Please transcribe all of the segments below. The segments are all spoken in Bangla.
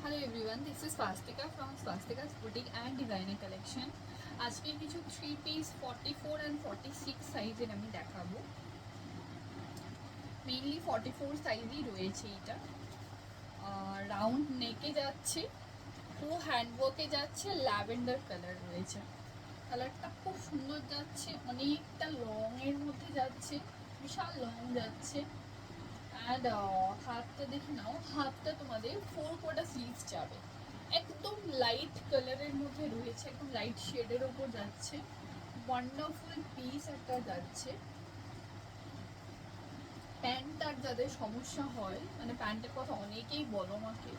Hello everyone, this is Swastika from Swastika's Boutique and Designer Collection. আজকে কিছু 3 piece 44 and 46 সাইজের আমি দেখাবো। মেইনলি 44 সাইজই রয়েছে এটা। রাউন্ড নেকে যাচ্ছে, পুরো হ্যান্ডওয়ার্কে যাচ্ছে, ল্যাভেন্ডার কালার রয়েছে। কালারটা খুব সুন্দর যাচ্ছে, অনেকটা লং এর মধ্যে যাচ্ছে, বিশাল লং যাচ্ছে। অ্যান্ড হাতটা দেখে নাও, হাতটা তোমাদের 4 কোয়ার্টার স্লিভস যাবে, একদম লাইট কালারের মধ্যে রয়েছে, একদম লাইট শেডের ওপর যাচ্ছে। ওয়ান্ডারফুল পিস একটা যাচ্ছে। প্যান্টটার যাদের সমস্যা হয়, মানে প্যান্টের কথা অনেকেই বলো আমাকে,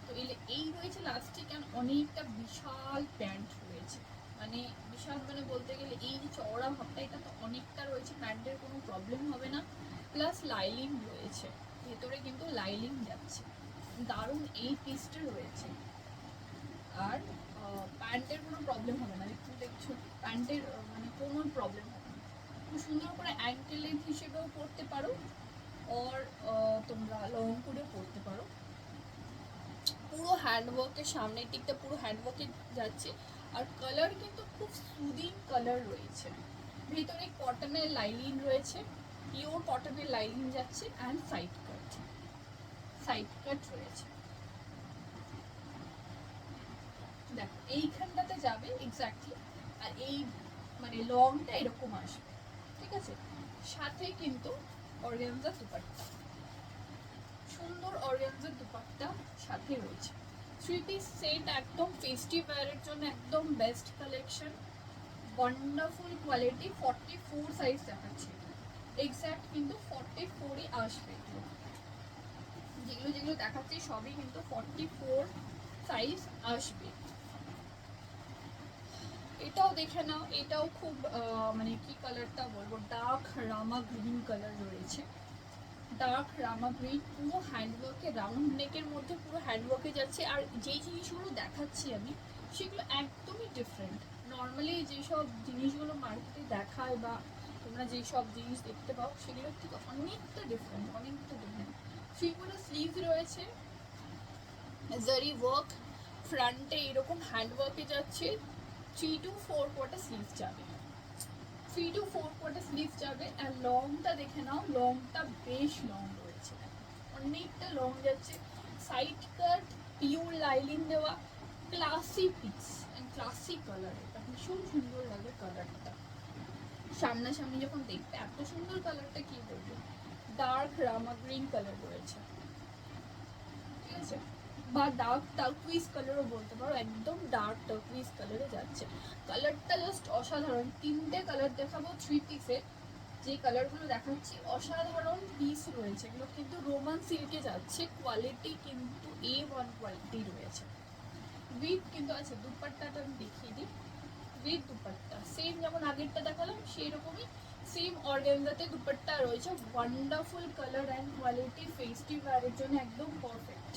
তো এই রয়েছে লাস্টে, কেন অনেকটা বিশাল প্যান্ট রয়েছে, মানে বিশাল মানে বলতে গেলে এই যে চওড়া ভাবটা, এটা তো অনেকটা রয়েছে, প্যান্টের কোনো প্রবলেম হবে না। প্লাস লাইলিং রয়েছে, ভেতরে কিন্তু লাইলিং যাচ্ছে, দারুণ এই পিসটা রয়েছে। আর প্যান্টের কোনো প্রবলেম হবে না, একটু দেখছো প্যান্টের মানে কোনো প্রবলেম হবে না। খুব সুন্দর করে অ্যাঙ্কেল লেন্থ হিসেবেও পরতে পারো, আর তোমরা লং করেও পরতে পারো। পুরো হ্যান্ডওয়ার্কের সামনের দিকটা পুরো ওয়ার্কে যাচ্ছে। আর কালার কিন্তু খুব সুদিং কালার রয়েছে, ভিতরে কটনের লাইলিন রয়েছে, পিওর কটনের লাইলিন যাচ্ছে। অ্যান্ড সাইড কাট রয়েছে, দেখো এইখানটাতে যাবে এক্স্যাক্টলি। আর এই মানে লংটা এরকম আসবে, ঠিক আছে। সাথে কিন্তু অর্গানজার দুপাট্টা, সুন্দর অর্গানজার দুপাট্টা সাথে রয়েছে। 3 পিস সেট, একদম ফেস্টিভ ওয়্যারের জন্য একদম best collection. Wonderful quality. 44 size দেখাচ্ছি, এক্স্যাক্ট কিন্তু 44ই আসবে। যেগুলো যেগুলো দেখাচ্ছি সবই কিন্তু 44 সাইজ আসবে। এটাও দেখে নাও, এটাও খুব মানে কি কালারটা বলবো, ডার্ক রামা গ্রিন কালার রয়েছে, ডার্ক রামা গ্রিন। পুরো হ্যান্ডওয়ার্কে, রাউন্ড নেকের মধ্যে পুরো হ্যান্ডওয়ার্কে যাচ্ছে। আর যেই জিনিসগুলো দেখাচ্ছি আমি, সেগুলো একদমই ডিফারেন্ট। নর্মালি যেসব জিনিসগুলো মার্কেটে দেখায় বা তোমরা যেই সব জিনিস দেখতে পাও, সেগুলোর থেকে অনেকটা ডিফারেন্ট, অনেকটা ডিফারেন্ট। থ্রিগুলো স্লিভ রয়েছে, জারি ওয়ার্ক, ফ্রন্টে এরকম হ্যান্ডওয়ার্কে যাচ্ছে। 3 to 4 কোয়ার্টার স্লিভ যাবে, 3 to 4 কোয়ার্টার স্লিভ যাবে। আর লংটা দেখে নাও, লংটা বেশ লং রয়েছে, অনেকটা লং যাচ্ছে। সাইড কাট, পিওর লাইলিং দেওয়া, classy piece and classy colour. এটা ভীষণ সুন্দর লাগে কালারটা, সামনাসামনি যখন দেখতে এত সুন্দর কালারটা, কি বলবো, ডার্ক রামা গ্রিন কালার রয়েছে, ঠিক আছে। বা ডার্ক টার্কুইজ কালারও বলতে পারো, একদম ডার্ক টার্কুইজ কালারে যাচ্ছে। কালারটা জাস্ট অসাধারণ। 3টে কালার দেখাবো 3 পিসে, যে কালারগুলো দেখাচ্ছি অসাধারণ পিস রয়েছে। এগুলো কিন্তু রোমান সিল্কে যাচ্ছে, কোয়ালিটি কিন্তু A1 কোয়ালিটি রয়েছে। উইথ কিন্তু আছে, দুপাট্টাটা আমি দেখিয়ে দিই। উইথ দুপাট্টা সেম যেমন আগেরটা দেখালাম, সেই রকমই সেম অর্গানজাতে দুপাট্টা রয়েছে। Wonderful colour and quality, festive ওয়্যারের জন্য একদম পারফেক্ট।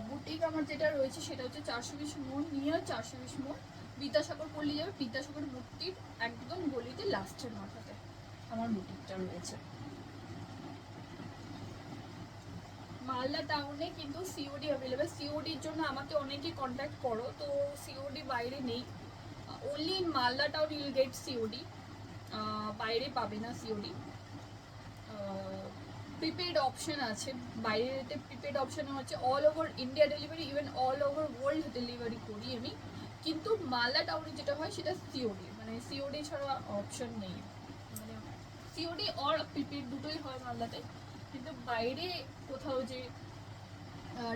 বুটিক আমার যেটা রয়েছে সেটা হচ্ছে 420 মোড়, নিয়ার 420 মোড়, বিদ্যাসাগর পল্লী যাবে, বিদ্যাসাগর মূর্তির একদম গলিতে লাস্টের মাথাতে আমার বুটিকটা রয়েছে। মালদা টাউনে কিন্তু সিওডি অ্যাভেলেবেল। সিওডির জন্য আমাকে অনেকে কন্ট্যাক্ট করো, তো সিওডি বাইরে নেই, only in Malda town Yule gate COD, বাইরে পাবে না সিওডি। প্রিপেড অপশন আছে, বাইরেতে প্রিপেড অপশানে হচ্ছে all over India delivery, even all over world delivery করি আমি। কিন্তু মালদা টাউনে যেটা হয় সেটা সিওডি, মানে সিওডি ছাড়া অপশন নেই, মানে সিওডি আর প্রিপেড দুটোই হয় মালদাতে। কিন্তু বাইরে কোথাও যে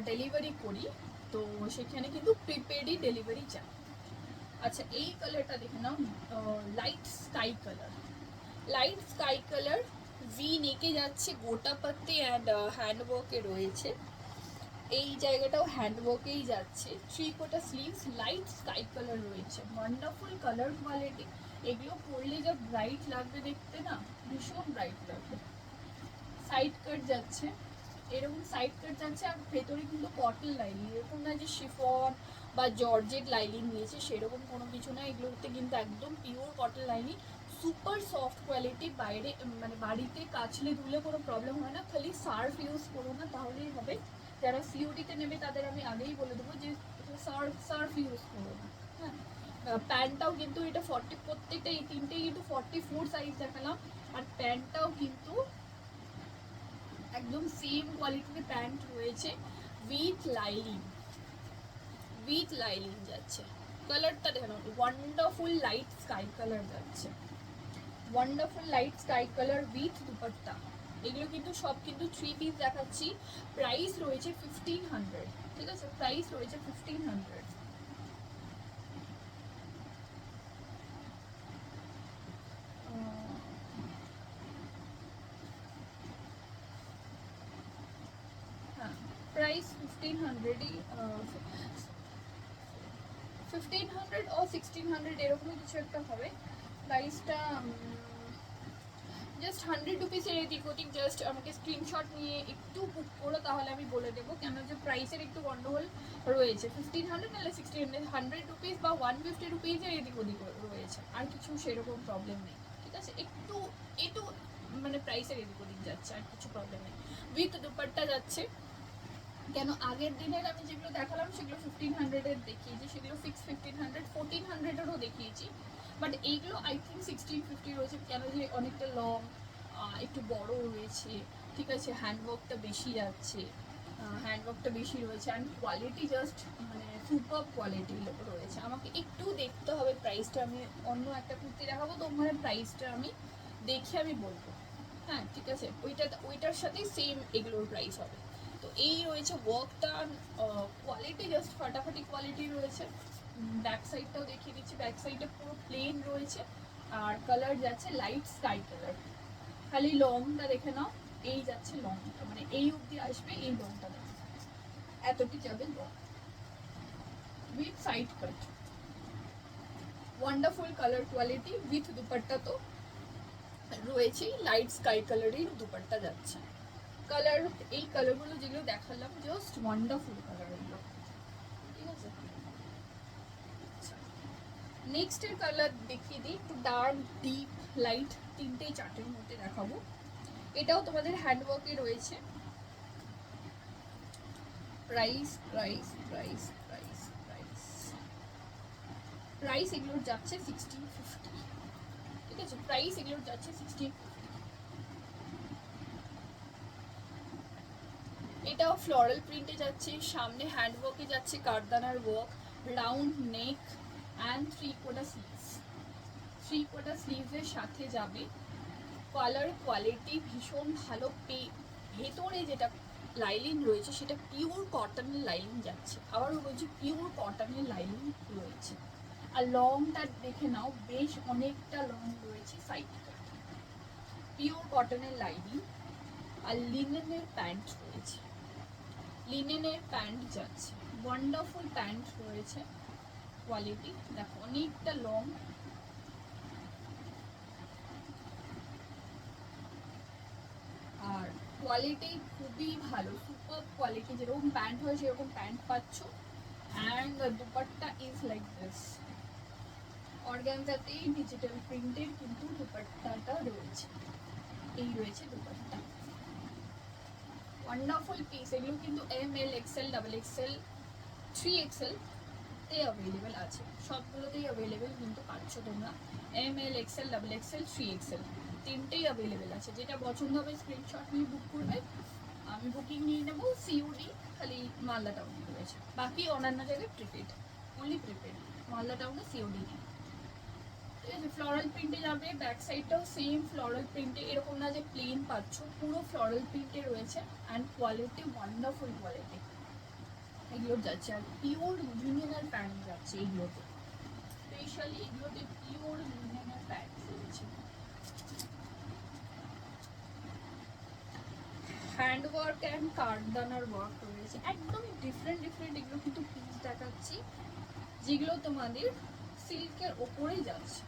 ডেলিভারি করি, তো সেখানে কিন্তু প্রিপেডই ডেলিভারি চাই। আচ্ছা, এই কালারটা দেখে নাও, light sky colour, light sky colour, V নেকে যাচ্ছে, গোটা পাত্তি অ্যান্ড হ্যান্ডওয়ার্কে রয়েছে। এই জায়গাটাও হ্যান্ডওয়ার্কেই যাচ্ছে। 3 quarter sleeves, light sky colour রয়েছে, ওয়ান্ডারফুল কালার কোয়ালিটি। এগুলো পরলে যা ব্রাইট লাগবে দেখতে না, ভীষণ ব্রাইট লাগবে। সাইড কাট যাচ্ছে, এরকম সাইড কাট যাচ্ছে। আর ভেতরে কিন্তু কটন লাইনিং, এরকম না যে শিফন বা জর্জেট লাইনিং নিয়েছে, সেরকম কোনো কিছু না। এগুলোতে কিন্তু একদম pure cotton lining, super soft quality, বাইরে মানে বাড়িতে কাচলে ধুলে কোনো প্রবলেম হয় না, খালি সার্ফ ইউজ করো না তাহলেই হবে। যারা সিওডিতে নেবে তাদের আমি আগেই বলে দেবো যে সার্ফ ইউজ করো না। হ্যাঁ, প্যান্টটাও কিন্তু এটা 40, প্রত্যেকটা এই তিনটেই কিন্তু 44 সাইজ দেখালাম। আর প্যান্টটাও কিন্তু একদম সেম কোয়ালিটির প্যান্ট রয়েছে উইথ লাইলিং যাচ্ছে। কালারটা দেখুন, ওয়ান্ডারফুল লাইট স্কাই কালার যাচ্ছে, wonderful light sky colour with dupatta. এগুলো কিন্তু সব কিন্তু 3 পিস দেখাচ্ছি। প্রাইস রয়েছে 1500, ঠিক আছে, প্রাইস রয়েছে 1500। হ্যাঁ, প্রাইস 1500ই, 1500 ও 1600 এরকমই কিছু একটা হবে প্রাইসটা। জাস্ট 100 রুপিসের এদিক ওদিক, জাস্ট আমাকে স্ক্রিনশট নিয়ে একটু বুক করো, তাহলে আমি বলে দেবো। কেন যে প্রাইসের একটু গন্ডগোল রয়েছে, 1500 নাহলে 1600, 100 রুপিস বা 150 রুপিসের এদিক ওদিক রয়েছে, আর কিছু সেরকম প্রবলেম নেই, ঠিক আছে। একটু একটু মানে প্রাইসের এদিক ওদিক যাচ্ছে, আর কিছু প্রবলেম নেই। উইথ দুপাট্টা যাচ্ছে। কেন আগের দিনের আমি যেগুলো দেখালাম সেগুলো 1500-এর দেখিয়েছি, সেগুলো ফিক্স 1500, 1400-এরও দেখিয়েছি, বাট এইগুলো আই থিঙ্ক 1650 রয়েছে। কেন যে অনেকটা লং, একটু বড় রয়েছে, ঠিক আছে, হ্যান্ডওয়ার্কটা বেশি যাচ্ছে, হ্যান্ডওয়ার্কটা বেশি রয়েছে, অ্যান্ড কোয়ালিটি জাস্ট মানে সুপার কোয়ালিটি রয়েছে। আমাকে একটু দেখতে হবে প্রাইসটা, আমি অন্য একটা কুর্তি দেখাবো তো ওখানে প্রাইসটা আমি দেখে আমি বলবো। হ্যাঁ, ঠিক আছে, ওইটার সাথেই সেম এগুলোর প্রাইস হবে। তো এই রয়েছে ওয়ার্কটা, কোয়ালিটি জাস্ট ফাটাফাটি কোয়ালিটি রয়েছে। ব্যাক সাইডটাও দেখিয়ে দিচ্ছি, ব্যাক সাইডটা পুরো প্লেন রয়েছে, আর কালার যাচ্ছে লাইট স্কাই কালার। খালি লংটা দেখে নাও, এই যাচ্ছে লংটা, মানে এই অবধি আসবে, এই লংটা দেখে এতটি যাবে long with side cut. Wonderful colour quality with dupatta তো রয়েছেই, লাইট স্কাই কালারের দুপাট্টা যাচ্ছে। কালার, এই কালারগুলো যেগুলো দেখালাম জাস্ট ওয়ান্ডারফুল কালার এগুলো, ঠিক আছে। নেক্সট এর কালার দেখিয়ে দিই, একটু ডার্ক, ডিপ, লাইট, তিনটেই চার্টের মধ্যে দেখাবো। এটাও তোমাদের হ্যান্ডওয়ার্কে রয়েছে। Price price price price price price এগুলোর যাচ্ছে 1650, ঠিক আছে, প্রাইস এগুলোর যাচ্ছে 16। এটাও ফ্লোরাল প্রিন্টে যাচ্ছে, সামনে হ্যান্ডওয়ার্কে যাচ্ছে কারদানার work, round neck and 3/4 sleeves. 3/4 স্লিভসের সাথে যাবে। কালার কোয়ালিটি ভীষণ ভালো, ভেতরে যেটা লাইলিং রয়েছে সেটা পিওর কটনের লাইলিং যাচ্ছে, আবার বলছি পিওর কটনের লাইলিং রয়েছে। আর লংটা দেখে নাও, বেশ অনেকটা লং রয়েছে, সাইডটা পিওর কটনের লাইনিং। আর লিনেনের প্যান্ট রয়েছে, লিনেনের প্যান্ট যাচ্ছে, ওয়ান্ডারফুল প্যান্ট রয়েছে। কোয়ালিটি দেখো অনেকটা লং, আর কোয়ালিটি খুবই ভালো, সুপার কোয়ালিটি, যেরকম প্যান্ট হয় সেরকম প্যান্ট পাচ্ছ। And dupatta is like this, অর্গানজাতেই ডিজিটাল প্রিন্টের কিন্তু দুপাট্টাটা রয়েছে, এই রয়েছে দুপাট্টা। ওয়ান্ডারফুল পিস, এগুলো কিন্তু ML XL XXL 3XL তে অ্যাভেলেবেল আছে, সবগুলোতেই অ্যাভেলেবেল কিন্তু পাচ্ছ তোমরা। ML XL XXL 3XL তিনটেই অ্যাভেলেবেল আছে, যেটা পছন্দ হবে স্ক্রিনশট নিয়ে বুক করবে, আমি বুকিং নিয়ে নেবো। সিওডি খালি মালদা টাউনে রয়েছে, বাকি অন্যান্য জায়গায় প্রিপেড, অনলি প্রিপেড, মালদা টাউনে সিওডি নেই, ঠিক আছে। ফ্লোরাল প্রিন্টে যাবে, ব্যাক সাইডটাও সেম ফ্লোরাল প্রিন্টে, এরকম না যে প্লেন পাচ্ছ, পুরো ফ্লোরাল প্রিন্টে রয়েছে। অ্যান্ড কোয়ালিটি ওয়ান্ডারফুল কোয়ালিটি এগুলো যাচ্ছে। আর পিওর লিনেনের প্যান্ট যাচ্ছে এইগুলোতে, স্পেশালি এগুলোতে পিওর লিনেনের প্যান্ট রয়েছে। হ্যান্ড ওয়ার্ক অ্যান্ড কারদানার ওয়ার্ক রয়েছে, একদম ডিফারেন্ট ডিফারেন্ট এগুলো কিন্তু পিস দেখাচ্ছি, যেগুলো তোমাদের সিল্কের ওপরেই যাচ্ছে,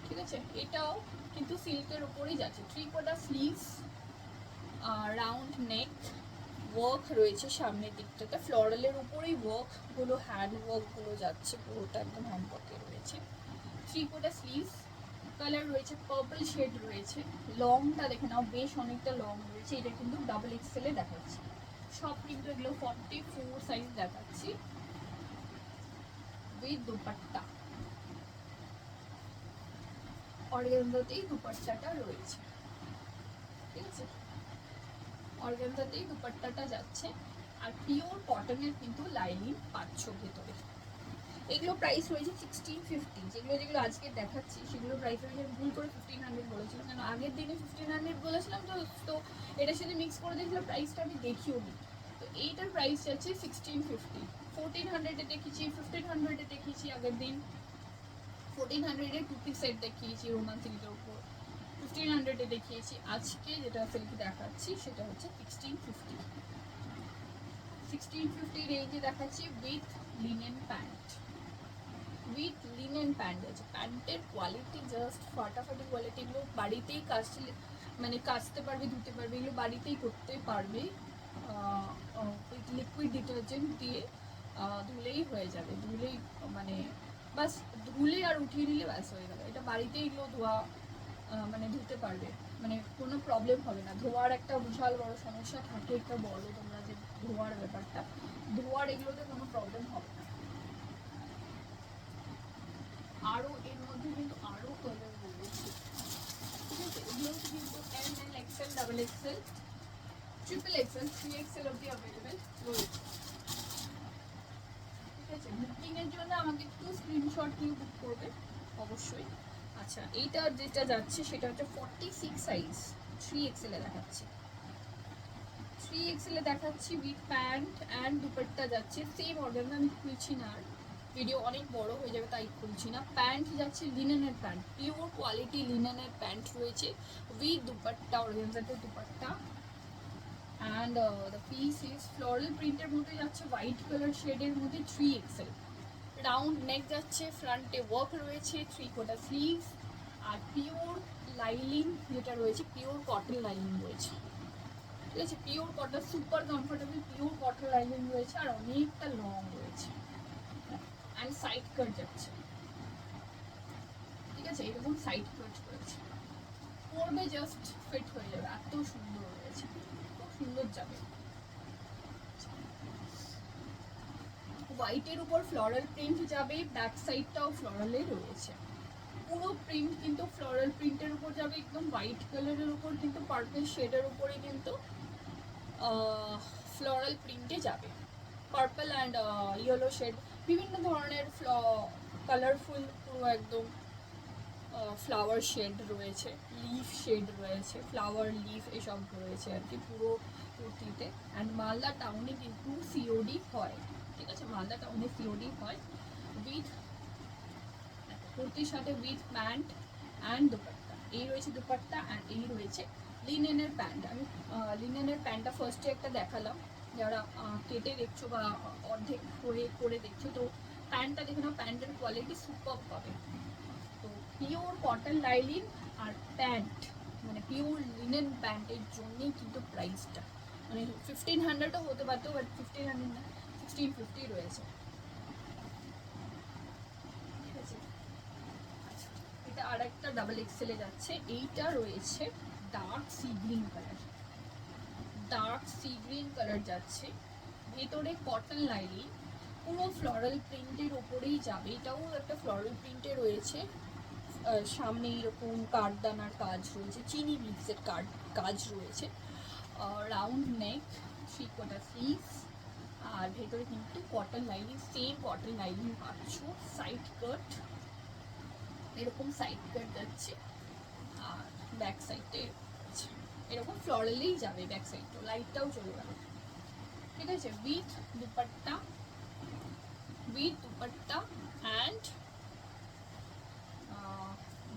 ঠিক আছে। এটাও কিন্তু সিল্কের ওপরেই যাচ্ছে, 3/4 স্লিভস, রাউন্ড নেক, ওয়ার্ক রয়েছে সামনের দিকটাতে, ফ্লোরালের উপরেই ওয়ার্কগুলো, হ্যান্ড ওয়ার্কগুলো যাচ্ছে, পুরোটা একদম হ্যান্ড ওয়ার্কে রয়েছে। 3/4 স্লিভস, কালার রয়েছে, পার্পল শেড রয়েছে। লংটা দেখে নাও, বেশ অনেকটা লং রয়েছে। এটা কিন্তু ডাবল এক্সেলে দেখাচ্ছি, সব কিন্তু এগুলো 44 সাইজ দেখাচ্ছি উইথ দুপাট্টা। অর্গানজাতেই দুপাট্টাটা রয়েছে, ঠিক আছে, অর্গানজাতেই দুপাট্টাটা যাচ্ছে। আর পিওর কটনের কিন্তু লাইনিং পাচ্ছ ভেতরে। এগুলো প্রাইস রয়েছে 1650। যেগুলো আজকে দেখাচ্ছি সেগুলো প্রাইস রয়েছে, ভুল করে 1500 বলেছিলাম, কেন আগের দিনে 1500 বলেছিলাম, তো এটার সাথে মিক্স করে দেখলাম প্রাইসটা আমি দেখিও নি। তো এইটার প্রাইস যাচ্ছে 1650। 1400-এ দেখেছি, 1500-এ দেখেছি আগের দিন, 1400-এর টু পিস সেট দেখিয়েছি রোমান সিল্কের উপর, 1500-এ দেখিয়েছি। আজকে যেটা সিল্ক দেখাচ্ছি সেটা হচ্ছে 1650। 1650 রেঞ্জে দেখাচ্ছি with linen pant. With linen pant আছে। প্যান্টের কোয়ালিটি জাস্ট ফাটাফাটি কোয়ালিটি। এগুলো বাড়িতেই কাচলে মানে কাচতে পারবে, ধুতে পারবে, এগুলো বাড়িতেই করতে পারবে। লিকুইড ডিটারজেন্ট দিয়ে ধুলেই হয়ে যাবে, ধুলেই মানে বাস ধুলে আর উঠিয়ে নিলে ব্যাস হয়ে গেল। এটা বাড়িতেই এগুলো ধোয়া মানে ধুতে পারবে, মানে কোনো প্রবলেম হবে না। ধোয়ার একটা বিশাল বড় সমস্যা থাকে, একটা বলো তোমরা যে ধোয়ার ব্যাপারটা, ধোয়ার এগুলোতে কোনো প্রবলেম হবে না। আরও এর মধ্যে কিন্তু আরও কালার রয়েছে, ঠিক আছে। এগুলো কিন্তু M L XL, double XL, triple XL, 3XL অবধি অ্যাভেলেবেল রয়েছে, ঠিক আছে। বুকিংয়ের জন্য আমাকে একটু স্ক্রিনশট নিয়ে বুক করবে অবশ্যই। আচ্ছা, এইটা যেটা যাচ্ছে সেটা হচ্ছে 46 সাইজ, 3XL-এ দেখাচ্ছি, 3XL-এ দেখাচ্ছি উইথ প্যান্ট অ্যান্ড দুপাট্টা যাচ্ছে সেম অর্গানজা। আমি খুলছি না, আর ভিডিও অনেক বড় হয়ে যাবে তাই খুলছি না। প্যান্ট যাচ্ছে লিনেনের প্যান্ট, পিওর কোয়ালিটি লিনেনের প্যান্ট রয়েছে উইথ দুপাট্টা, অর্গানজাতে dupatta. And the piece is floral প্রিন্টের মধ্যে যাচ্ছে, হোয়াইট কালার শেডের মধ্যে 3XL। রাউন্ড নেক যাচ্ছে, ফ্রন্টে ওয়ার্ক রয়েছে, 3/4 স্লিভস। আর পিওর লাইলিং যেটা রয়েছে, পিওর কটন লাইলিং রয়েছে, ঠিক আছে। Pure cotton, super comfortable pure cotton lining রয়েছে, আর অনেকটা লং রয়েছে। অ্যান্ড সাইড কাট যাচ্ছে, ঠিক আছে, এরকম সাইড কাট রয়েছে। পরবে জাস্ট ফিট হয়ে যাবে, এত সুন্দর রয়েছে, খুব সুন্দর যাবে। হোয়াইটের উপর ফ্লোরাল প্রিন্ট যাবে, ব্যাক সাইডটাও ফ্লোরালে রয়েছে। পুরো প্রিন্ট কিন্তু ফ্লোরাল প্রিন্টের উপর যাবে, একদম হোয়াইট কালারের উপর কিন্তু পার্পল শেডের উপরে কিন্তু ফ্লোরাল প্রিন্টে যাবে। পার্পল অ্যান্ড ইয়েলো শেড, বিভিন্ন ধরনের কালারফুল পুরো একদম ফ্লাওয়ার শেড রয়েছে, লিফ শেড রয়েছে, ফ্লাওয়ার লিফ এসব রয়েছে আর কি পুরো কুর্তিতে। অ্যান্ড মালদা টাউনে কিন্তু সিওডি হয়, ঠিক আছে, মালদা টাউনে সিওডি হয় উইথ কুর্তির সাথে উইথ প্যান্ট অ্যান্ড দুপাট্টা। এই রয়েছে দুপাট্টা অ্যান্ড এই রয়েছে লিনেনের প্যান্ট। আমি লিনেনের প্যান্টটা ফার্স্টে একটা দেখালাম, যারা কেটে দেখছো বা অর্ধেক করে দেখছো, তো প্যান্টটা দেখে নাও, প্যান্টের কোয়ালিটি সুপার পাবে। তো পিওর কটন লাইলিন আর প্যান্ট, মানে পিওর লিনেন প্যান্টের জন্যেই কিন্তু প্রাইসটা, মানে 1500-ও হতে পারতো, বাট 1500 না, 1650 রয়েছে, ঠিক আছে। আচ্ছা, এটা আর একটা ডাবল এক্সেলে যাচ্ছে। এইটা রয়েছে dark sea green colour, dark sea green colour যাচ্ছে, ভেতরে কটন লাইনিং, পুরো ফ্লোরাল প্রিন্টের ওপরেই যাবে। এটাও একটা ফ্লোরাল প্রিন্টে রয়েছে, সামনে এরকম কাঠদানার কাজ রয়েছে, চিনি মিক্সের কাজ রয়েছে, রাউন্ড নেক, 3/4 স্লিভস। আর ভেতরে কিন্তু cotton lining, same cotton lining পাচ্ছ। সাইড কাট, এরকম সাইড কাট যাচ্ছে, আর ব্যাক সাইডে এরকম ফ্লোরালেই যাবে, ব্যাক সাইডটাও লাইটটাও চলে গেল, ঠিক আছে। With dupatta, and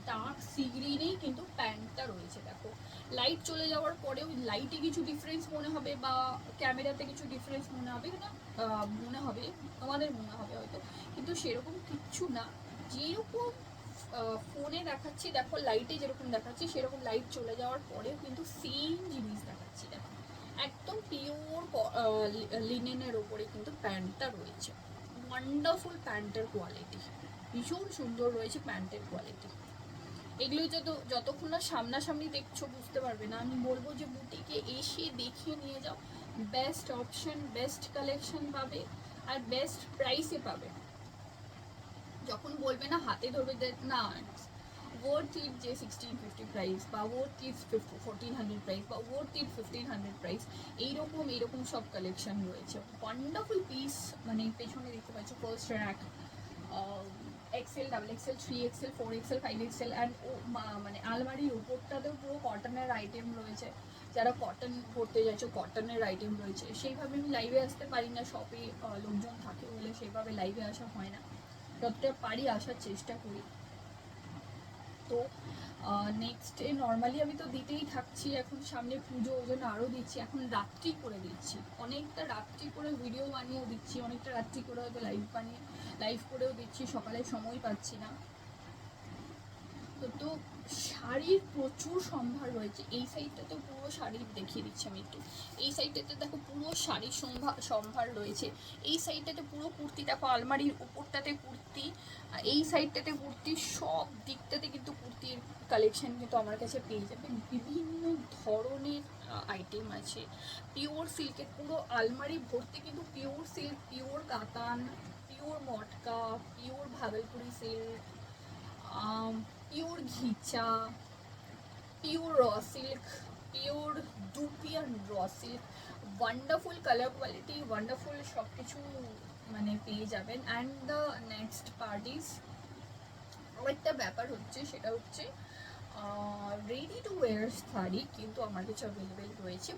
dark sea গ্রিনেই কিন্তু প্যান্টটা রয়েছে। দেখো, লাইট চলে যাওয়ার পরেও লাইটে কিছু ডিফারেন্স মনে হবে বা ক্যামেরাতে কিছু ডিফারেন্স মনে হবে না, মনে হবে তোমাদের মনে হবে হয়তো, কিন্তু সেরকম কিচ্ছু না। যেরকম ফোনে দেখাচ্ছি, দেখো লাইটে যেরকম দেখাচ্ছি সেরকম লাইট চলে যাওয়ার পরেও কিন্তু সেম জিনিস দেখাচ্ছি। দেখো, একদম পিওর লিনেনের ওপরে কিন্তু প্যান্টটা রয়েছে। ওয়ান্ডারফুল প্যান্টের কোয়ালিটি, ভীষণ সুন্দর রয়েছে প্যান্টের কোয়ালিটি। এগুলো যতক্ষণ না সামনাসামনি দেখছো বুঝতে পারবে না। আমি বলবো যে বুটিকে এসে দেখিয়ে নিয়ে যাও, বেস্ট অপশন, বেস্ট কালেকশন পাবে আর বেস্ট প্রাইসে পাবে। যখন বলবে না হাতে ধরবে না ওয়ার্থ ইট যে 1650 প্রাইস বা ওয়ার্থ ইট 1400 প্রাইস বা ওয়ার্থ ইট 1500 প্রাইস, এইরকম সব কালেকশন রয়েছে। ওয়ান্ডারফুল পিস, মানে পেছনে দেখতে পাচ্ছ first rack, XL, double XL, 3XL, 4XL, 5XL and মানে আলমারির উপরটাতেও পুরো কটনের আইটেম রয়েছে। যারা কটন পরতে যাচ্ছ কটনের আইটেম রয়েছে। সেইভাবে আমি লাইভে আসতে পারি না, শপে লোকজন থাকে বলে সেইভাবে লাইভে আসা হয় না, যতটা পারি আসার চেষ্টা করি। তো নেক্সটে নর্মালি আমি তো দিতেই থাকছি, এখন সামনে পুজো, ওই জন্য আরও দিচ্ছি। এখন রাত্রি করে দিচ্ছি, অনেকটা রাত্রি করে ভিডিও বানিয়েও দিচ্ছি, অনেকটা রাত্রি করে হয়তো লাইভ করেও দিচ্ছি, সকালে সময় পাচ্ছি না। তো শাড়ির প্রচুর সম্ভার রয়েছে। এই সাইডটাতে পুরো শাড়ির দেখিয়ে দিচ্ছি আমি একটু। এই সাইডটাতে দেখো পুরো শাড়ির সম্ভার রয়েছে। এই সাইডটাতে পুরো কুর্তি, দেখো আলমারির উপরটাতে কুর্তি, এই সাইডটাতে কুর্তি, সব দিকটাতে কিন্তু কুর্তির কালেকশন কিন্তু আমার কাছে পেয়ে যাবে। বিভিন্ন ধরনের আইটেম আছে। পিওর সিল্কের পুরো আলমারি ভর্তি কিন্তু পিওর সিল্ক, পিওর কাতান, পিওর মটকা, পিওর ভাগলপুরি সিল্ক, পিওর ঘিচা, পিওর র সিল্ক, পিওর ডুপিয়ার raw silk, wonderful colour quality, wonderful সব কিছু মানে পেয়ে যাবেন। অ্যান্ড দ্য নেক্সট পার্টিস আরেকটা ব্যাপার হচ্ছে, সেটা হচ্ছে রেডি টু ওয়ার শাড়ি কিন্তু আমার কাছে অ্যাভেলেবেল রয়েছে।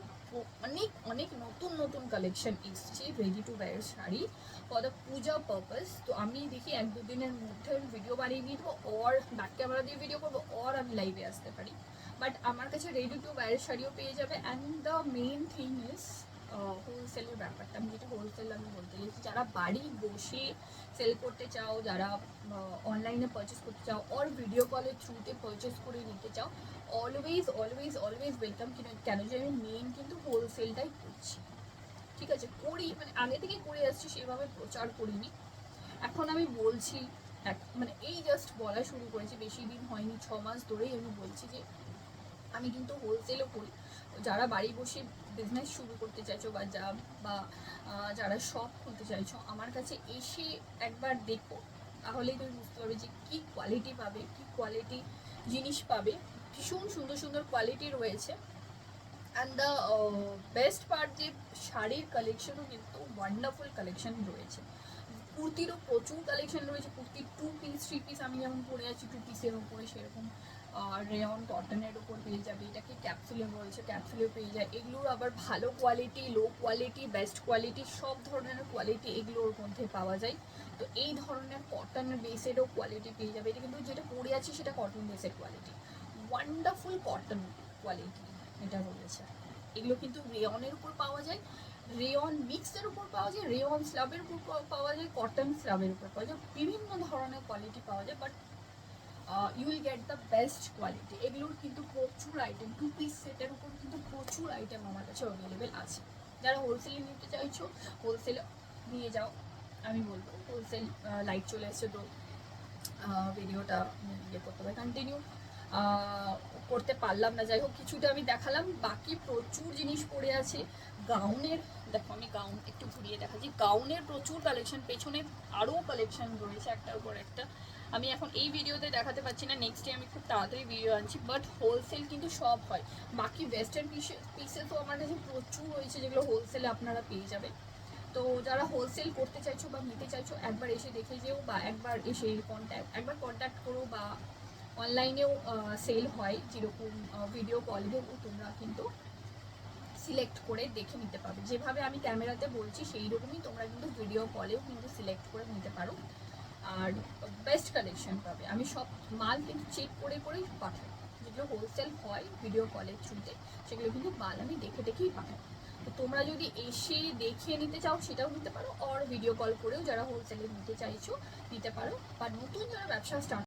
অনেক অনেক নতুন নতুন কালেকশন এসছে ready to wear sari for the Puja purpose. তো আমি দেখি 1-2 দিনের মধ্যে ভিডিও বানিয়ে দিয়ে দেবো, ওর ব্যাক ক্যামেরা দিয়ে ভিডিও করবো, ওর আমি লাইভে আসতে পারি। বাট আমার কাছে রেডি টু ওয়ার শাড়িও পেয়ে যাবে। And the main thing is হোলসেলের ব্যাপারটা। আমি যেটা হোলসেল আমি বলতে চাইছি, যারা বাড়ি বসে সেল করতে চাও, যারা অনলাইনে পারচেস করতে চাও, অর ভিডিও কলের থ্রুতে পারচেস করে নিতে চাও, অলওয়েজ অলওয়েজ অলওয়েজ ওয়েলকাম। কেন যে আমি মেন কিন্তু হোলসেলটাই করছি, ঠিক আছে? করি মানে আগে থেকে করে আসছি, সেভাবে প্রচার করিনি। এখন আমি বলছি, মানে এই জাস্ট বলা শুরু করেছি, বেশি দিন হয়নি, 6 মাস ধরেই আমি বলছি যে আমি কিন্তু হোলসেলও করি। যারা বাড়ি বসে বিজনেস শুরু করতে চাইছো বা যারা শপ খুলতে চাইছো, আমার কাছে এসে একবার দেখো, তাহলেই তুমি বুঝতে পারবে যে কী কোয়ালিটি পাবে, কী কোয়ালিটি জিনিস পাবে। ভীষণ সুন্দর সুন্দর কোয়ালিটি রয়েছে। অ্যান্ড দ্য বেস্ট পার্ট যে শাড়ির কালেকশনও কিন্তু ওয়ান্ডারফুল কালেকশন রয়েছে। কুর্তিরও প্রচুর কালেকশন রয়েছে। কুর্তির 2 পিস 3 পিস আমি যেমন পরে আছি 2 পিসের ওপরে, সেরকম রেয়ন কটনের ওপর পেয়ে যাবে। এটাকে ক্যাপসুলে বলছে, ক্যাপসুলে পেয়ে যায়। এগুলোর আবার ভালো quality, low quality, best quality, সব ধরনের কোয়ালিটি এগুলোর মধ্যে পাওয়া যায়। তো এই ধরনের কটন বেসেরও কোয়ালিটি পেয়ে যাবে। এটা কিন্তু যেটা পরে আছি সেটা কটন বেসের কোয়ালিটি, ওয়ান্ডারফুল কটন কোয়ালিটি এটা রয়েছে। এগুলো কিন্তু রেয়নের উপর পাওয়া যায়, রেয়ন মিক্সের উপর পাওয়া যায়, রেয়ন স্লাবের উপর পাওয়া যায়, কটন স্লাবের উপর পাওয়া যায়, বিভিন্ন ধরনের কোয়ালিটি পাওয়া যায়। But you will get the best quality. এগুলোর কিন্তু প্রচুর আইটেম, 2 পিস সেটের উপর কিন্তু প্রচুর আইটেম আমার কাছে অ্যাভেলেবেল আছে। যারা হোলসেলে নিতে চাইছো হোলসেলে নিয়ে যাও, আমি বলবো হোলসেল। লাইট চলে এসছে তো ভিডিওটা ইয়ে করতে হবে, কন্টিনিউ করতে পারলাম না। যাই হোক, কিছুটা আমি দেখালাম, বাকি প্রচুর জিনিস পড়ে আছে। গাউনের, দেখো আমি গাউন একটু ঘুরিয়ে দেখাচ্ছি। গাউনের প্রচুর কালেকশন, পেছনে আরও কালেকশন রয়েছে একটার উপর একটা। আমি এখন এই ভিডিওতে দেখাতে পারছি না, নেক্সট ডে আমি খুব তাড়াতাড়ি ভিডিও আনছি। বাট হোলসেল কিন্তু সব হয়। বাকি ওয়েস্টার্ন পিসেসও আমার কাছে প্রচুর রয়েছে, যেগুলো হোলসেলে আপনারা পেয়ে যাবেন। তো যারা হোলসেল করতে চাইছো বা নিতে চাইছো, একবার এসে দেখে যেও, বা একবার কন্ট্যাক্ট করো, বা অনলাইনেও সেল হয়, যেরকম ভিডিও কলেও তোমরা কিন্তু সিলেক্ট করে দেখে নিতে পারবে। যেভাবে আমি ক্যামেরাতে বলছি সেই রকমই তোমরা কিন্তু ভিডিও কলেও কিন্তু সিলেক্ট করে নিতে পারো, আর বেস্ট কালেকশন পাবে। আমি সব মাল কিন্তু চেক করে করেই পাঠাই, যেগুলো হোলসেল হয় ভিডিও কলের থ্রুতে, সেগুলো কিন্তু মাল আমি দেখে দেখেই পাঠাই। তো তোমরা যদি এসে দেখে নিতে চাও সেটাও নিতে পারো, আর ভিডিও কল করেও যারা হোলসেলে নিতে চাইছো নিতে পারো। বা নতুন যারা ব্যবসা স্টার্ট